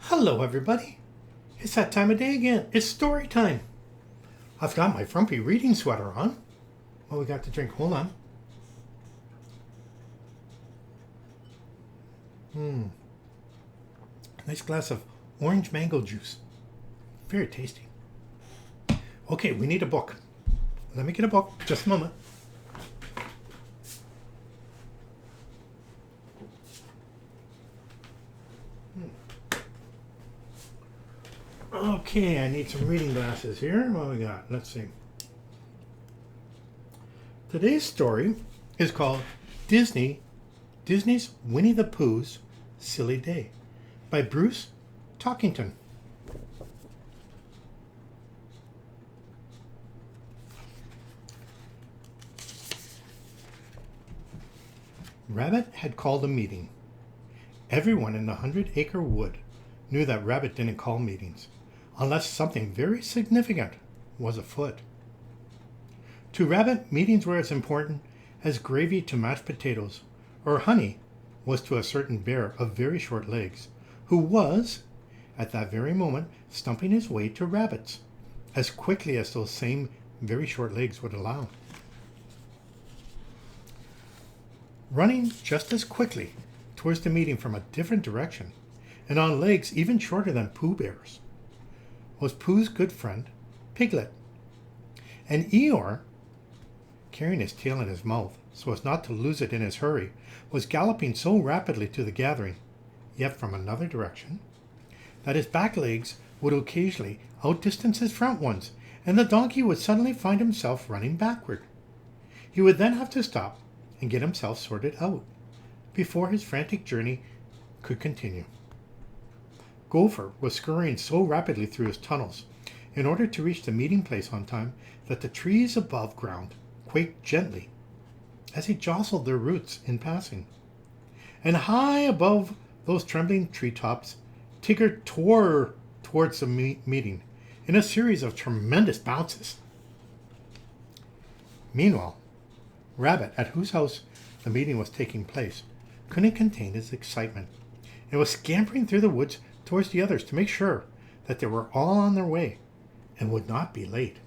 Hello, everybody. It's that time of day again. It's story time. I've got my frumpy reading sweater on. What we got to drink? Hold on. Nice glass of orange mango juice. Very tasty. Okay, we need a book. Let me get a book. Just a moment. Okay, I need some reading glasses here. What we got? Let's see. Today's story is called Disney's Winnie the Pooh's Silly Day by Bruce Talkington. Rabbit had called a meeting. Everyone in the 100-acre wood knew that Rabbit didn't call meetings unless something very significant was afoot. To Rabbit, meetings were as important as gravy to mashed potatoes, or honey was to a certain bear of very short legs, who was, at that very moment, stumping his way to Rabbit's, as quickly as those same very short legs would allow. Running just as quickly towards the meeting from a different direction, and on legs even shorter than Pooh Bear's, was Pooh's good friend, Piglet. And Eeyore, carrying his tail in his mouth so as not to lose it in his hurry, was galloping so rapidly to the gathering, yet from another direction, that his back legs would occasionally outdistance his front ones, and the donkey would suddenly find himself running backward. He would then have to stop and get himself sorted out before his frantic journey could continue. Gopher was scurrying so rapidly through his tunnels in order to reach the meeting place on time that the trees above ground quaked gently as he jostled their roots in passing. And high above those trembling treetops, Tigger tore towards the meeting in a series of tremendous bounces. Meanwhile, Rabbit, at whose house the meeting was taking place, couldn't contain his excitement and was scampering through the woods towards the others to make sure that they were all on their way and would not be late.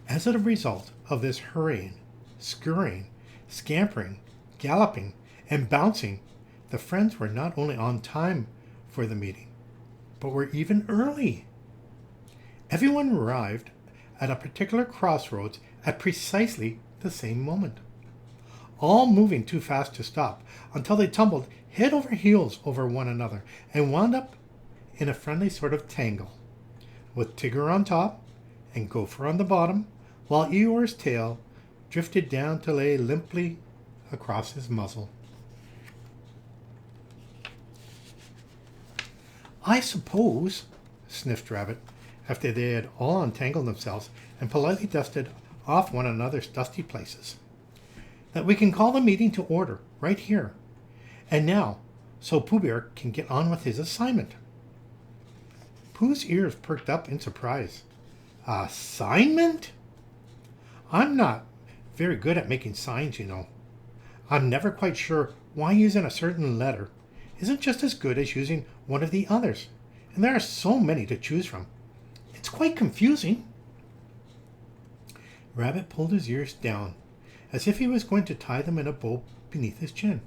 As a result of this hurrying, scurrying, scampering, galloping, and bouncing, the friends were not only on time for the meeting, but were even early. Everyone arrived at a particular crossroads at precisely the same moment, all moving too fast to stop until they tumbled head over heels over one another and wound up in a friendly sort of tangle, with Tigger on top and Gopher on the bottom, while Eeyore's tail drifted down to lay limply across his muzzle. "I suppose," sniffed Rabbit, after they had all untangled themselves and politely dusted off one another's dusty places, "that we can call the meeting to order right here and now, so Pooh Bear can get on with his assignment." Pooh's ears perked up in surprise. "Assignment? I'm not very good at making signs, you know. I'm never quite sure why using a certain letter isn't just as good as using one of the others, and there are so many to choose from. It's quite confusing." Rabbit pulled his ears down, as if he was going to tie them in a bow beneath his chin.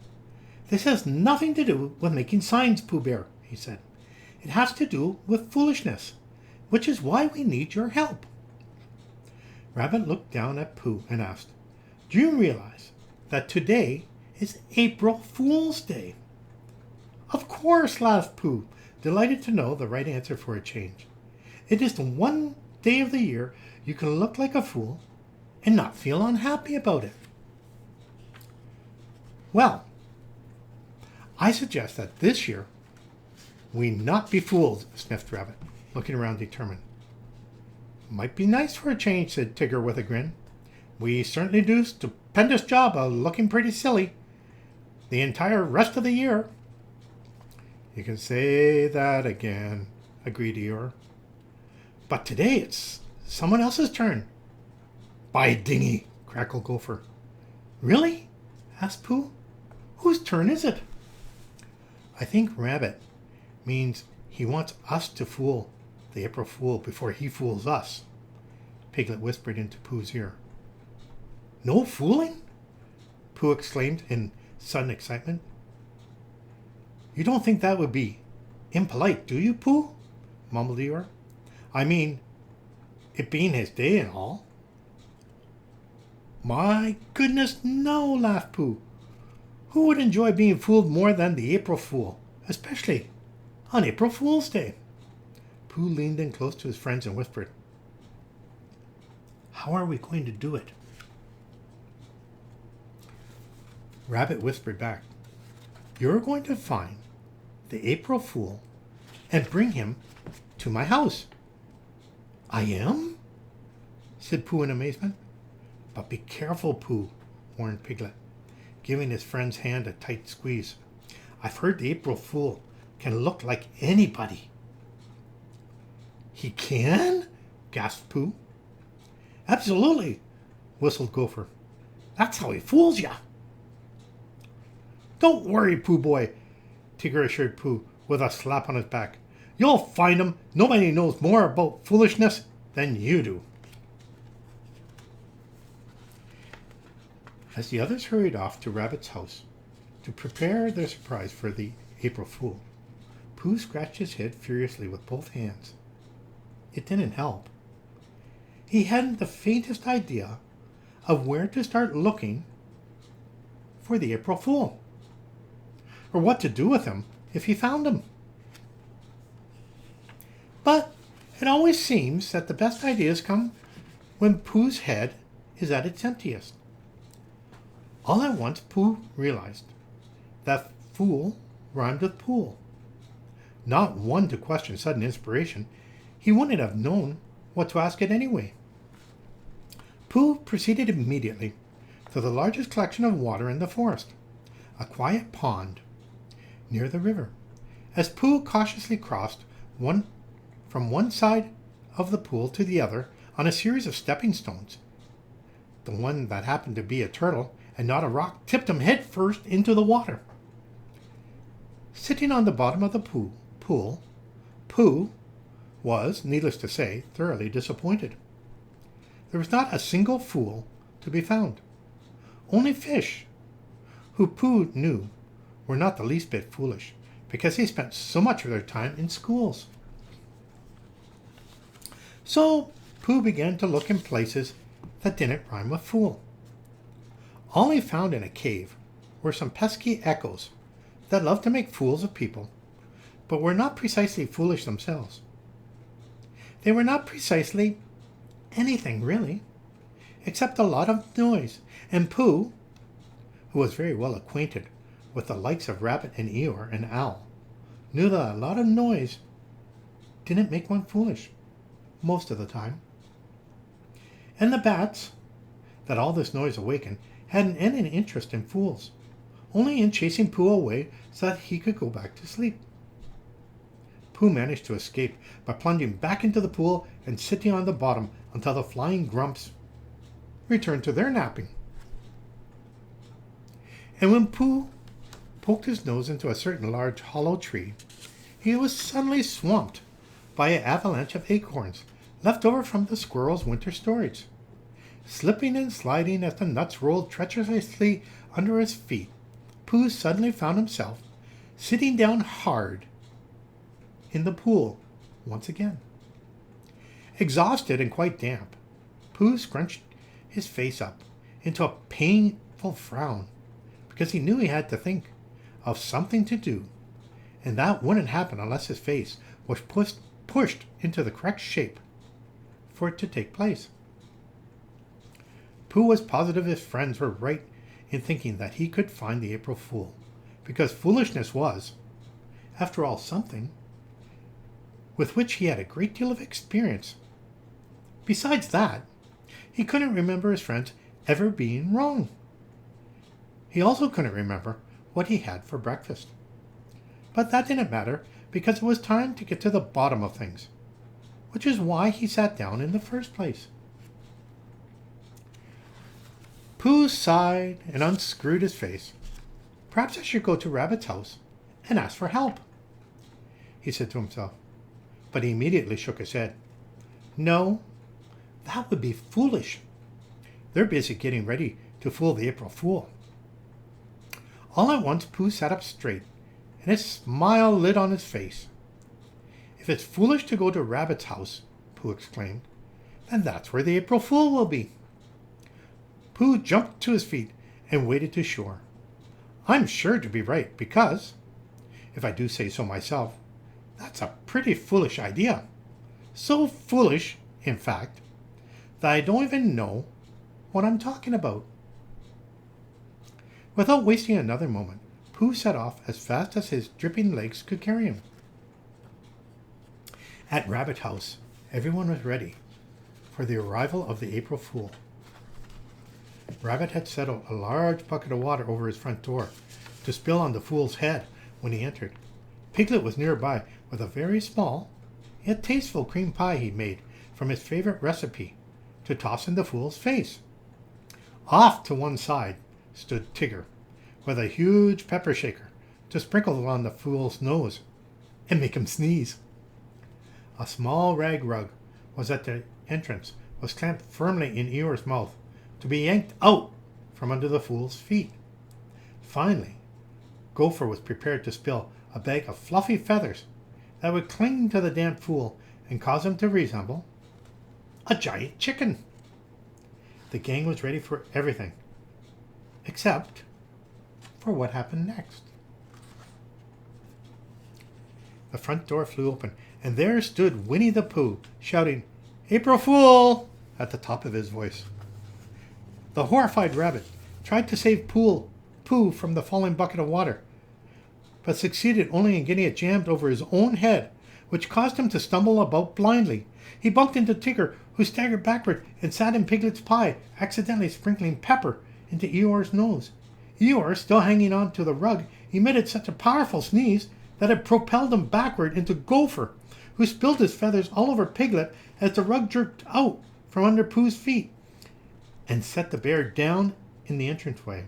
"This has nothing to do with making signs, Pooh Bear," he said. "It has to do with foolishness, which is why we need your help." Rabbit looked down at Pooh and asked, "Do you realize that today is April Fool's Day?" "Of course," laughed Pooh, delighted to know the right answer for a change. "It is the one day of the year you can look like a fool and not feel unhappy about it." "Well, I suggest that this year we not be fooled," sniffed Rabbit, looking around determined. "Might be nice for a change," said Tigger with a grin. "We certainly do a stupendous job of looking pretty silly the entire rest of the year." "You can say that again," agreed Eeyore. "But today it's someone else's turn." "By dingy!" crackled Gopher. "Really?" asked Pooh. "Whose turn is it?" "I think Rabbit means he wants us to fool the April Fool before he fools us, Piglet whispered into Pooh's ear. No fooling? Pooh exclaimed in sudden excitement. You don't think that would be impolite, do you, Pooh? Mumbled Eeyore. I mean, it being his day and all. My goodness, no, laughed Pooh. Who would enjoy being fooled more than the April Fool, especially on April Fool's Day? Pooh leaned in close to his friends and whispered, How are we going to do it? Rabbit whispered back, You're going to find the April Fool and bring him to my house. I am? Said Pooh in amazement. But be careful, Pooh, warned Piglet, giving his friend's hand a tight squeeze. I've heard the April Fool can look like anybody. He can? Gasped Pooh. Absolutely, whistled Gopher. That's how he fools ya. Don't worry, Pooh boy, Tigger assured Pooh with a slap on his back. You'll find him. Nobody knows more about foolishness than you do. As the others hurried off to Rabbit's house to prepare their surprise for the April Fool, Pooh scratched his head furiously with both hands. It didn't help. He hadn't the faintest idea of where to start looking for the April Fool, or what to do with him if he found him. But it always seems that the best ideas come when Pooh's head is at its emptiest. All at once Pooh realized that fool rhymed with pool. Not one to question sudden inspiration, he wouldn't have known what to ask it anyway. Pooh proceeded immediately to the largest collection of water in the forest, a quiet pond near the river. As Pooh cautiously crossed from one side of the pool to the other on a series of stepping stones, the one that happened to be a turtle and not a rock tipped him head first into the water. Sitting on the bottom of the pool, Pooh was, needless to say, thoroughly disappointed. There was not a single fool to be found. Only fish, who Pooh knew were not the least bit foolish, because they spent so much of their time in schools. So Pooh began to look in places that didn't rhyme with fool. All he found in a cave were some pesky echoes that loved to make fools of people, but were not precisely foolish themselves. They were not precisely anything, really, except a lot of noise, and Pooh, who was very well acquainted with the likes of Rabbit and Eeyore and Owl, knew that a lot of noise didn't make one foolish, most of the time. And the bats, that all this noise awakened, hadn't any interest in fools, only in chasing Pooh away so that he could go back to sleep. Pooh managed to escape by plunging back into the pool and sitting on the bottom until the flying grumps returned to their napping. And when Pooh poked his nose into a certain large hollow tree, he was suddenly swamped by an avalanche of acorns left over from the squirrel's winter storage. Slipping and sliding as the nuts rolled treacherously under his feet, Pooh suddenly found himself sitting down hard in the pool once again. Exhausted and quite damp, Pooh scrunched his face up into a painful frown because he knew he had to think of something to do, and that wouldn't happen unless his face was pushed into the correct shape for it to take place. Pooh was positive his friends were right in thinking that he could find the April Fool, because foolishness was, after all, something with which he had a great deal of experience. Besides that, he couldn't remember his friends ever being wrong. He also couldn't remember what he had for breakfast. But that didn't matter, because it was time to get to the bottom of things, which is why he sat down in the first place. Pooh sighed and unscrewed his face. Perhaps I should go to Rabbit's house and ask for help. he said to himself, but he immediately shook his head. No, that would be foolish. They're busy getting ready to fool the April Fool. All at once, Pooh sat up straight, and a smile lit on his face. If it's foolish to go to Rabbit's house, Pooh exclaimed, then that's where the April Fool will be. Pooh jumped to his feet and waded to shore. I'm sure to be right, because, if I do say so myself, that's a pretty foolish idea. So foolish, in fact, that I don't even know what I'm talking about. Without wasting another moment, Pooh set off as fast as his dripping legs could carry him. At Rabbit House, everyone was ready for the arrival of the April Fool. Rabbit had set out a large bucket of water over his front door to spill on the Fool's head when he entered. Piglet was nearby with a very small, yet tasteful cream pie he'd made from his favorite recipe to toss in the Fool's face. Off to one side stood Tigger with a huge pepper shaker to sprinkle on the Fool's nose and make him sneeze. A small rag rug was at the entrance, was clamped firmly in Eeyore's mouth to be yanked out from under the Fool's feet. Finally, Gopher was prepared to spill a bag of fluffy feathers that would cling to the damp Fool and cause him to resemble a giant chicken. The gang was ready for everything, except for what happened next. The front door flew open, and there stood Winnie the Pooh, shouting, "April Fool!" at the top of his voice. The horrified rabbit tried to save Pooh from the falling bucket of water, but succeeded only in getting it jammed over his own head, which caused him to stumble about blindly. He bumped into Tigger, who staggered backward and sat in Piglet's pie, accidentally sprinkling pepper into Eeyore's nose. Eeyore, still hanging on to the rug, emitted such a powerful sneeze that it propelled him backward into Gopher, who spilled his feathers all over Piglet as the rug jerked out from under Pooh's feet and set the bear down in the entranceway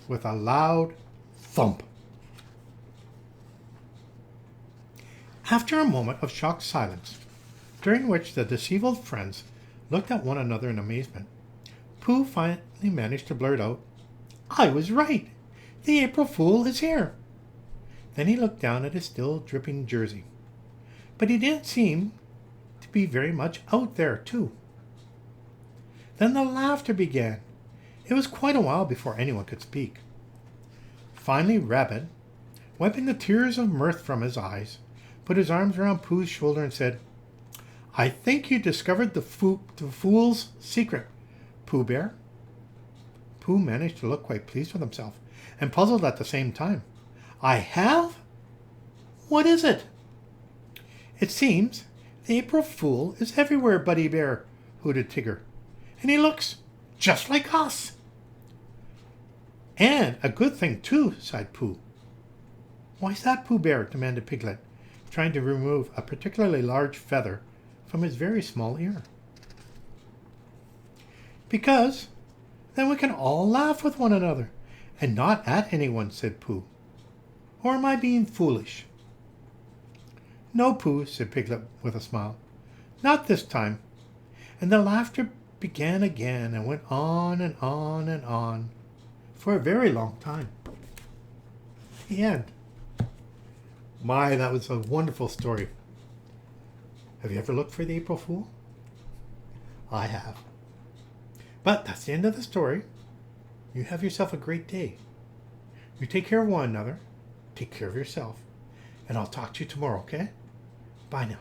with a loud thump. After a moment of shocked silence, during which the dishevelled friends looked at one another in amazement, Pooh finally managed to blurt out, "I was right! The April Fool is here!" Then he looked down at his still dripping jersey. But he didn't seem to be very much out there, too. Then the laughter began. It was quite a while before anyone could speak. Finally, Rabbit, wiping the tears of mirth from his eyes, put his arms around Pooh's shoulder and said, "I think you discovered the Fool's secret, Pooh Bear." Pooh managed to look quite pleased with himself and puzzled at the same time. "I have? What is it?" "It seems the April Fool is everywhere, Buddy Bear," hooted Tigger. "And he looks just like us." "And a good thing, too," sighed Pooh. "Why's that, Pooh Bear?" demanded Piglet, trying to remove a particularly large feather from his very small ear. "Because then we can all laugh with one another, and not at anyone," said Pooh. "Or am I being foolish?" "No, Pooh," said Piglet with a smile. "Not this time." And the laughter began again and went on and on and on for a very long time. The end. My, that was a wonderful story. Have you ever looked for the April Fool? I have. But that's the end of the story. You have yourself a great day. You take care of one another. Take care of yourself. And I'll talk to you tomorrow, okay? Bye now.